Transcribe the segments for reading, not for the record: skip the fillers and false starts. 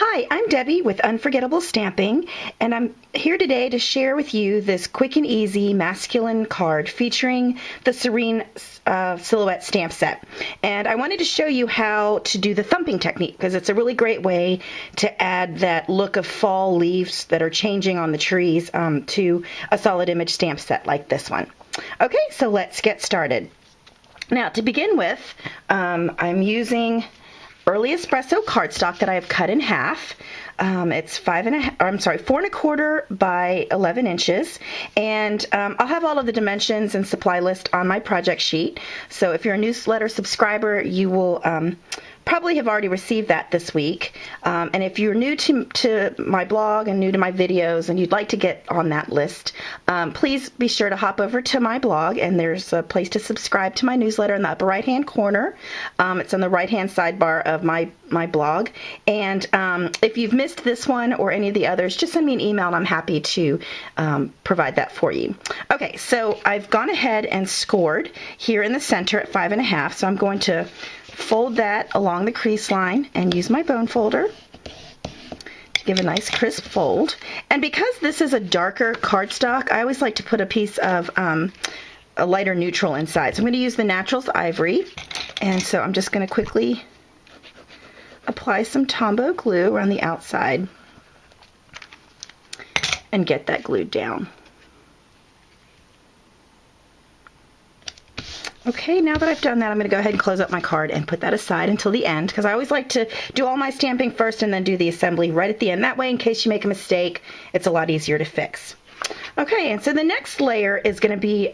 Hi, I'm Debbie with Unforgettable Stamping, and I'm here today to share with you this quick and easy masculine card featuring the Serene Silhouette stamp set. And I wanted to show you how to do the thumping technique because it's a really great way to add that look of fall leaves that are changing on the trees to a solid image stamp set like this one. Okay, so let's get started. Now, to begin with, I'm using Early Espresso cardstock that I have cut in half. It's 4¼ by 11 inches, and I'll have all of the dimensions and supply list on my project sheet. So if you're a newsletter subscriber, you will probably have already received that this week. And if you're new to my blog and new to my videos and you'd like to get on that list, please be sure to hop over to my blog, and there's a place to subscribe to my newsletter in the upper right hand corner. It's on the right hand sidebar of my blog. And if you've missed this one or any of the others, just send me an email and I'm happy to provide that for you. Okay, so I've gone ahead and scored here in the center at 5½, so I'm going to fold that along the crease line and use my bone folder to give a nice crisp fold. And because this is a darker cardstock, I always like to put a piece of a lighter neutral inside. So I'm going to use the Naturals Ivory, and so I'm just going to quickly apply some Tombow glue around the outside and get that glued down. Okay, now that I've done that, I'm going to go ahead and close up my card and put that aside until the end, because I always like to do all my stamping first and then do the assembly right at the end. That way, in case you make a mistake, it's a lot easier to fix. Okay, and so the next layer is going to be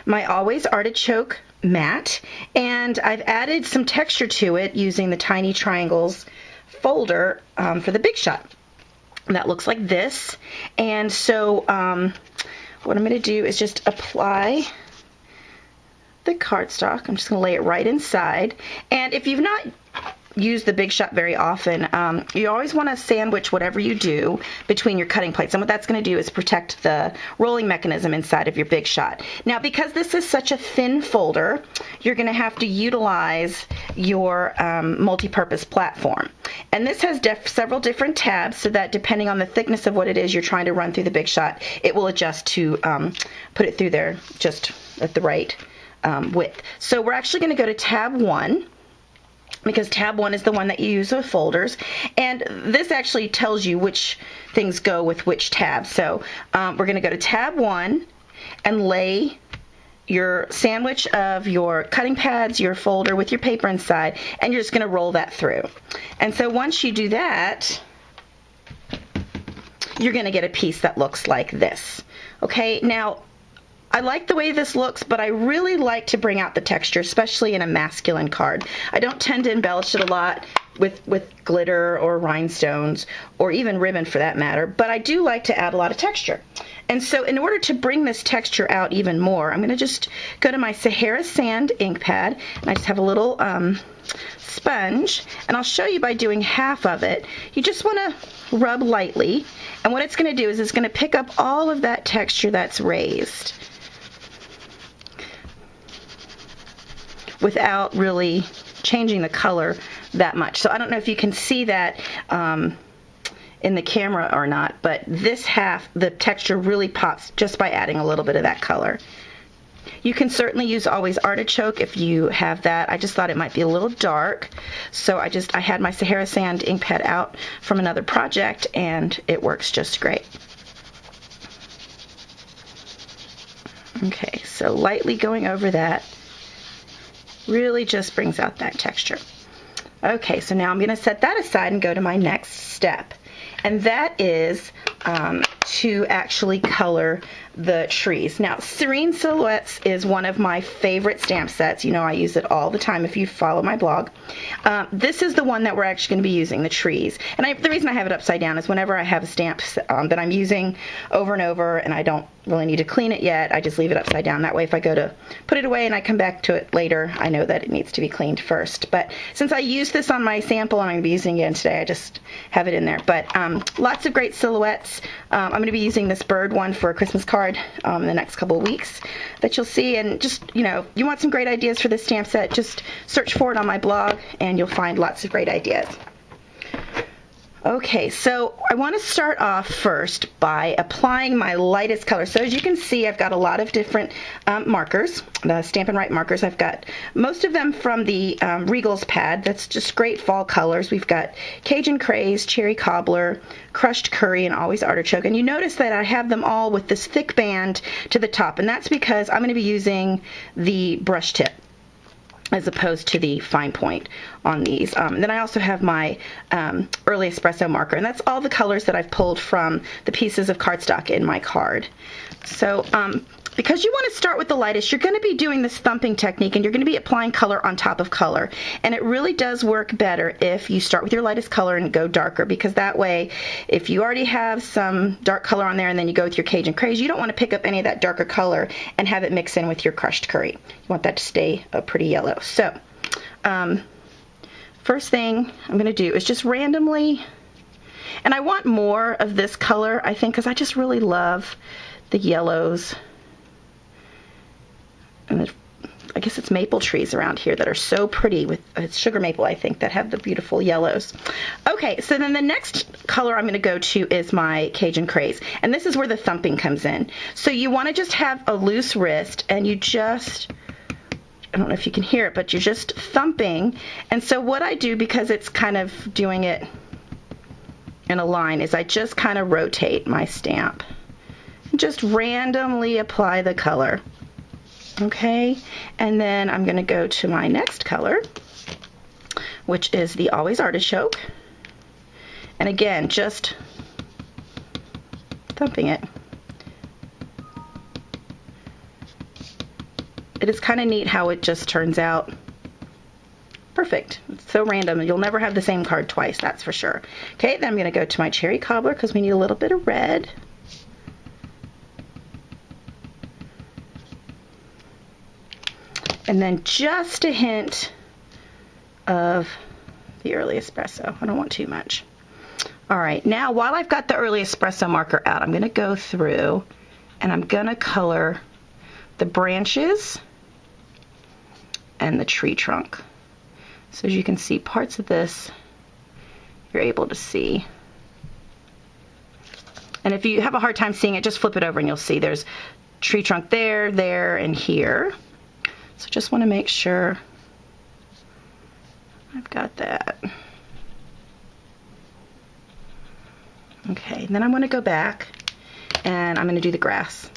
my Always Artichoke mat, and I've added some texture to it using the Tiny Triangles folder for the Big Shot. And that looks like this. And so what I'm going to do is just apply the cardstock. I'm just going to lay it right inside. And if you've not used the Big Shot very often, you always want to sandwich whatever you do between your cutting plates. And what that's going to do is protect the rolling mechanism inside of your Big Shot. Now, because this is such a thin folder, you're going to have to utilize your multi-purpose platform. And this has several different tabs so that depending on the thickness of what it is you're trying to run through the Big Shot, it will adjust to put it through there just at the right width. So we're actually going to go to tab 1, because tab 1 is the one that you use with folders, and this actually tells you which things go with which tab. So we're going to go to tab 1 and lay your sandwich of your cutting pads, your folder with your paper inside, and you're just going to roll that through. And so once you do that, you're going to get a piece that looks like this. Okay, now I like the way this looks, but I really like to bring out the texture, especially in a masculine card. I don't tend to embellish it a lot with glitter or rhinestones, or even ribbon for that matter, but I do like to add a lot of texture. And so in order to bring this texture out even more, I'm going to just go to my Sahara Sand ink pad, and I just have a little sponge, and I'll show you by doing half of it. You just want to rub lightly, and what it's going to do is it's going to pick up all of that texture that's raised without really changing the color that much. So I don't know if you can see that in the camera or not, but this half, the texture really pops just by adding a little bit of that color. You can certainly use Always Artichoke if you have that. I just thought it might be a little dark, so I had my Sahara Sand ink pad out from another project, and it works just great. Okay, so lightly going over that really just brings out that texture. Okay, so now I'm going to set that aside and go to my next step, and that is to actually color the trees. Now, Serene Silhouettes is one of my favorite stamp sets. You know, I use it all the time if you follow my blog. This is the one that we're actually going to be using, the trees. And the reason I have it upside down is whenever I have a stamp that I'm using over and over and I don't really need to clean it yet, I just leave it upside down. That way if I go to put it away and I come back to it later, I know that it needs to be cleaned first. But since I used this on my sample and I'm going to be using it again today, I just have it in there. But lots of great silhouettes. I'm going to be using this bird one for a Christmas card in the next couple of weeks that you'll see. And just, you know, you want some great ideas for this stamp set, just search for it on my blog and you'll find lots of great ideas. Okay, so I want to start off first by applying my lightest color. So as you can see, I've got a lot of different markers, the Stampin' Up markers. I've got most of them from the Regal's pad. That's just great fall colors. We've got Cajun Craze, Cherry Cobbler, Crushed Curry, and Always Artichoke. And you notice that I have them all with this thick band to the top, and that's because I'm going to be using the brush tip as opposed to the fine point on these. Then I also have my early espresso marker, and that's all the colors that I've pulled from the pieces of cardstock in my card. So because you want to start with the lightest, you're going to be doing this thumping technique, and you're going to be applying color on top of color. And it really does work better if you start with your lightest color and go darker, because that way, if you already have some dark color on there and then you go with your Cajun Craze, you don't want to pick up any of that darker color and have it mix in with your crushed curry. You want that to stay a pretty yellow. So first thing I'm going to do is just randomly, and I want more of this color, I think, because I just really love the yellows. And I guess it's maple trees around here that are so pretty with sugar maple, I think, that have the beautiful yellows. Okay, so then the next color I'm going to go to is my Cajun Craze, and this is where the thumping comes in. So you want to just have a loose wrist, and you just, I don't know if you can hear it, but you're just thumping. And so what I do, because it's kind of doing it in a line, is I just kind of rotate my stamp and just randomly apply the color. Okay, and then I'm going to go to my next color, which is the Always Artichoke. And again, just thumping it. It is kind of neat how it just turns out perfect. It's so random. You'll never have the same card twice, that's for sure. Okay, then I'm going to go to my Cherry Cobbler because we need a little bit of red. And then just a hint of the early espresso. I don't want too much. All right, now while I've got the early espresso marker out, I'm going to go through and I'm going to color the branches and the tree trunk. So as you can see, parts of this you're able to see. And if you have a hard time seeing it, just flip it over and you'll see there's tree trunk there, there, and here. So just want to make sure I've got that. Okay, then I want to go back and I'm going to do the grass.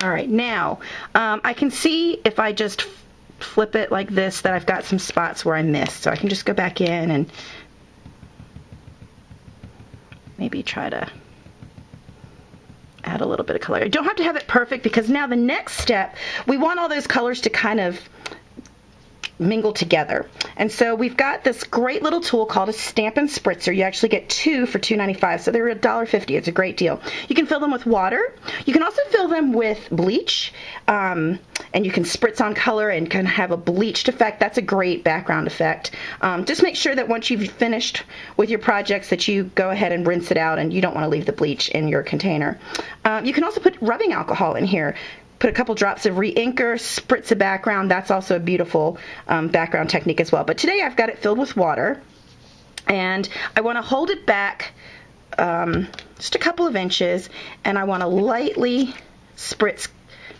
All right, now I can see if I just flip it like this that I've got some spots where I missed. So I can just go back in and maybe try to add a little bit of color. You don't have to have it perfect, because now the next step, we want all those colors to kind of mingle together. And so we've got this great little tool called a Stampin' Spritzer. You actually get two for $2.95, so they're $1.50. It's a great deal. You can fill them with water. You can also fill them with bleach, and you can spritz on color and kind of have a bleached effect. That's a great background effect. Just make sure that once you've finished with your projects that you go ahead and rinse it out, and you don't want to leave the bleach in your container. You can also put rubbing alcohol in here. Put a couple drops of re-inker, spritz a background. That's also a beautiful background technique as well. But today I've got it filled with water, and I want to hold it back just a couple of inches, and I want to lightly spritz.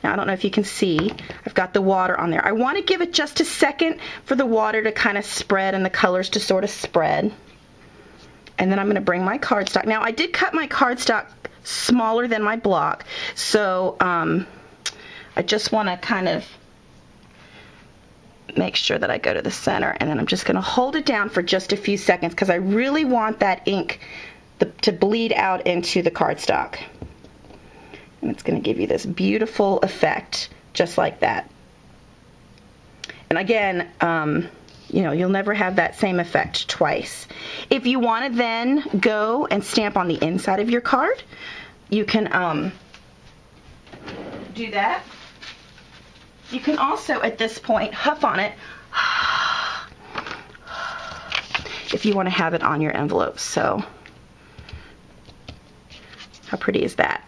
Now I don't know if you can see, I've got the water on there. I want to give it just a second for the water to kind of spread and the colors to sort of spread. And then I'm going to bring my cardstock. Now I did cut my cardstock smaller than my block, so I just want to kind of make sure that I go to the center, and then I'm just going to hold it down for just a few seconds because I really want that ink to bleed out into the cardstock. And it's going to give you this beautiful effect just like that. And again, you know, you'll never have that same effect twice. If you want to then go and stamp on the inside of your card, you can do that. You can also, at this point, huff on it if you want to have it on your envelope. So, how pretty is that?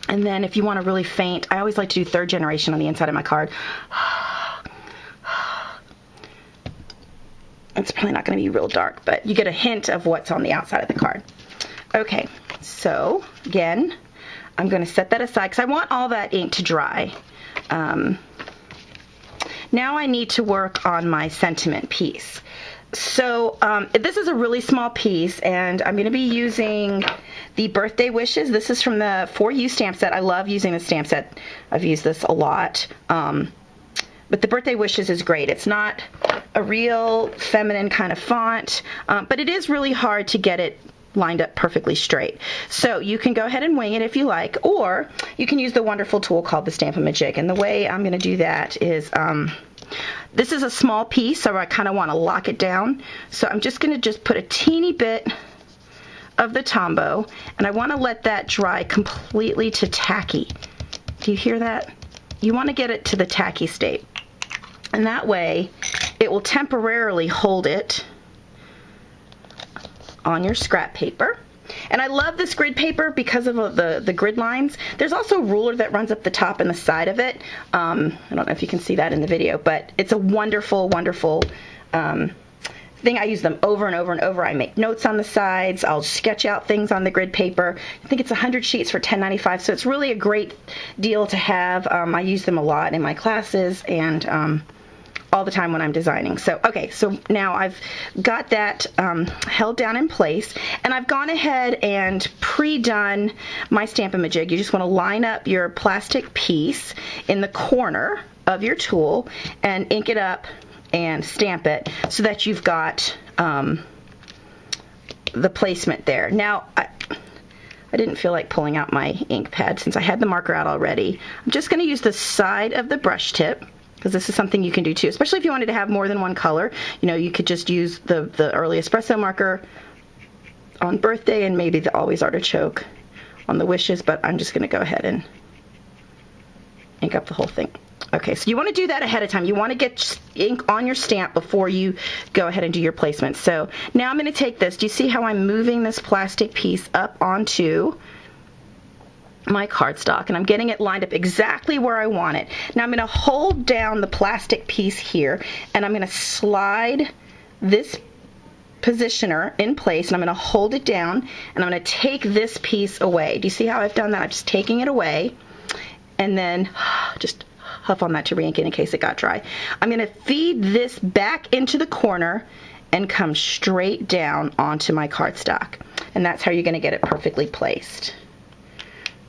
And then if you want to really faint, I always like to do 3rd generation on the inside of my card. It's probably not going to be real dark, but you get a hint of what's on the outside of the card. Okay, so again, I'm going to set that aside because I want all that ink to dry. Now I need to work on my sentiment piece. So this is a really small piece, and I'm going to be using the Birthday Wishes. This is from the For You stamp set. I love using the stamp set. I've used this a lot. But the Birthday Wishes is great. It's not a real feminine kind of font, but it is really hard to get it lined up perfectly straight. So you can go ahead and wing it if you like, or you can use the wonderful tool called the Stamp-A-Majig. And the way I'm going to do that is, this is a small piece, so I kind of want to lock it down. So I'm just going to put a teeny bit of the Tombow, and I want to let that dry completely to tacky. Do you hear that? You want to get it to the tacky state. And that way, it will temporarily hold it on your scrap paper. And I love this grid paper because of the grid lines. There's also a ruler that runs up the top and the side of it. I don't know if you can see that in the video, but it's a wonderful, wonderful thing. I use them over and over and over. I make notes on the sides. I'll sketch out things on the grid paper. I think it's 100 sheets for $10.95, so it's really a great deal to have. I use them a lot in my classes and all the time when I'm designing. So, okay, so now I've got that held down in place, and I've gone ahead and pre-done my Stamp-A-Majig. You just want to line up your plastic piece in the corner of your tool and ink it up and stamp it so that you've got the placement there. Now, I didn't feel like pulling out my ink pad since I had the marker out already. I'm just going to use the side of the brush tip, because this is something you can do too, especially if you wanted to have more than one color. You know, you could just use the early espresso marker on Birthday and maybe the Always Artichoke on the Wishes, but I'm just going to go ahead and ink up the whole thing. Okay, so you want to do that ahead of time. You want to get ink on your stamp before you go ahead and do your placement. So now I'm going to take this. Do you see how I'm moving this plastic piece up onto my cardstock, and I'm getting it lined up exactly where I want it. Now I'm going to hold down the plastic piece here, and I'm going to slide this positioner in place, and I'm going to hold it down, and I'm going to take this piece away. Do you see how I've done that? I'm just taking it away, and then just huff on that to re-ink it in case it got dry. I'm going to feed this back into the corner and come straight down onto my cardstock, and that's how you're going to get it perfectly placed.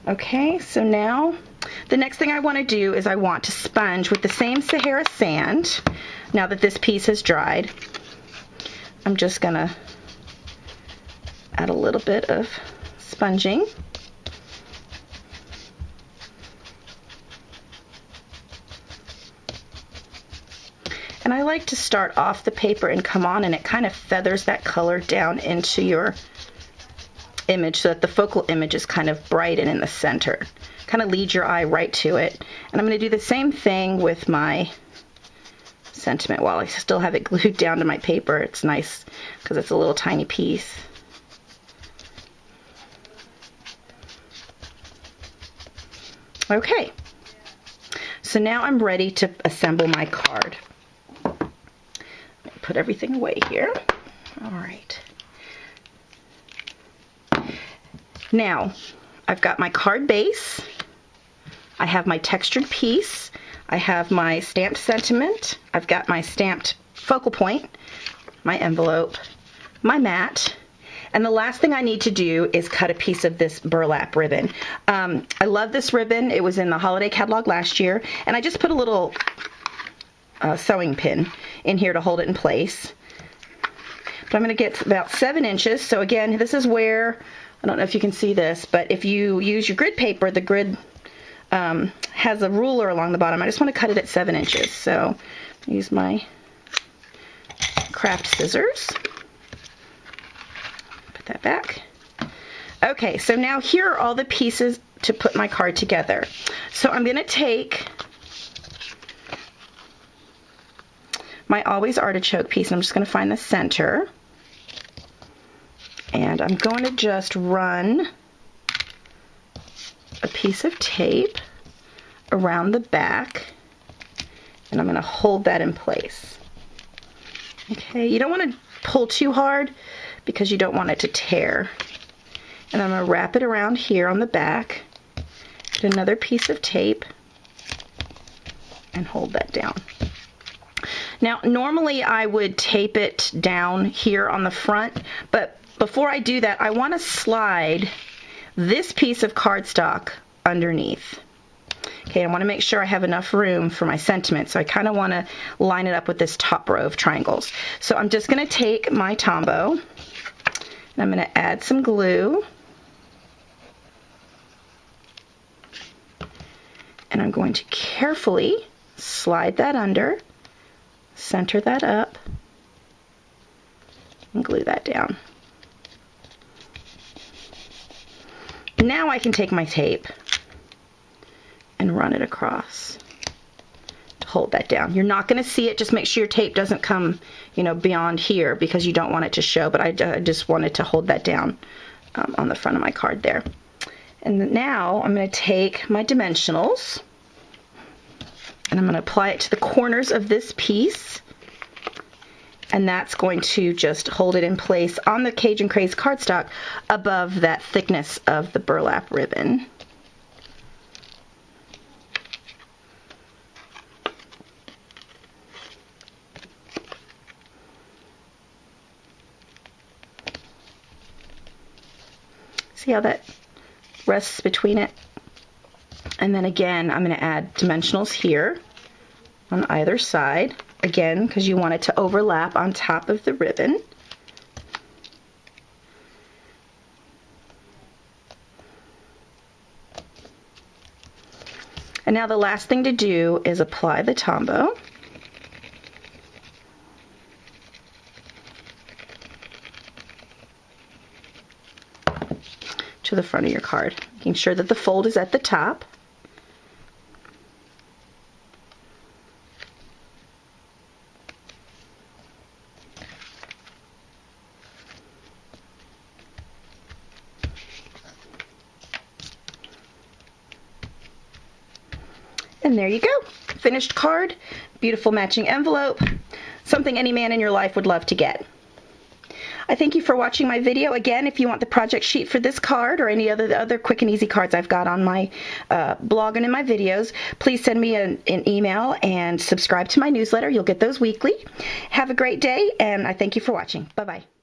Okay, so now the next thing I want to do is I want to sponge with the same Sahara sand. Now that this piece has dried, I'm just going to add a little bit of sponging. And I like to start off the paper and come on, and it kind of feathers that color down into your image so that the focal image is kind of bright and in the center. Kind of lead your eye right to it. And I'm going to do the same thing with my sentiment while I still have it glued down to my paper. It's nice because it's a little tiny piece. Okay, so now I'm ready to assemble my card. Put everything away here. All right. Now, I've got my card base, I have my textured piece, I have my stamped sentiment, I've got my stamped focal point, my envelope, my mat, and the last thing I need to do is cut a piece of this burlap ribbon. I love this ribbon. It was in the holiday catalog last year, and I just put a little sewing pin in here to hold it in place. But I'm going to get about 7 inches, so again, this is where, I don't know if you can see this, but if you use your grid paper, the grid has a ruler along the bottom. I just want to cut it at 7 inches. So use my craft scissors. Put that back. Okay, so now here are all the pieces to put my card together. So I'm going to take my Always Artichoke piece, and I'm just going to find the center. And I'm going to just run a piece of tape around the back, and I'm going to hold that in place. Okay, you don't want to pull too hard because you don't want it to tear. And I'm going to wrap it around here on the back, get another piece of tape, and hold that down. Now, normally I would tape it down here on the front, but before I do that, I want to slide this piece of cardstock underneath. Okay, I want to make sure I have enough room for my sentiment, so I kind of want to line it up with this top row of triangles. So I'm just going to take my Tombow, and I'm going to add some glue, and I'm going to carefully slide that under, center that up, and glue that down. Now I can take my tape and run it across to hold that down. You're not going to see it. Just make sure your tape doesn't come, beyond here, because you don't want it to show, but I just wanted to hold that down on the front of my card there. And now I'm going to take my dimensionals, and I'm going to apply it to the corners of this piece, and that's going to just hold it in place on the Cajun Craze cardstock above that thickness of the burlap ribbon. See how that rests between it? And then again, I'm going to add dimensionals here on either side, again, because you want it to overlap on top of the ribbon. And now the last thing to do is apply the Tombow. To the front of your card, making sure that the fold is at the top. And there you go. Finished card, beautiful matching envelope, something any man in your life would love to get. I thank you for watching my video. Again, if you want the project sheet for this card or any other quick and easy cards I've got on my blog and in my videos, please send me an email and subscribe to my newsletter. You'll get those weekly. Have a great day, and I thank you for watching. Bye-bye.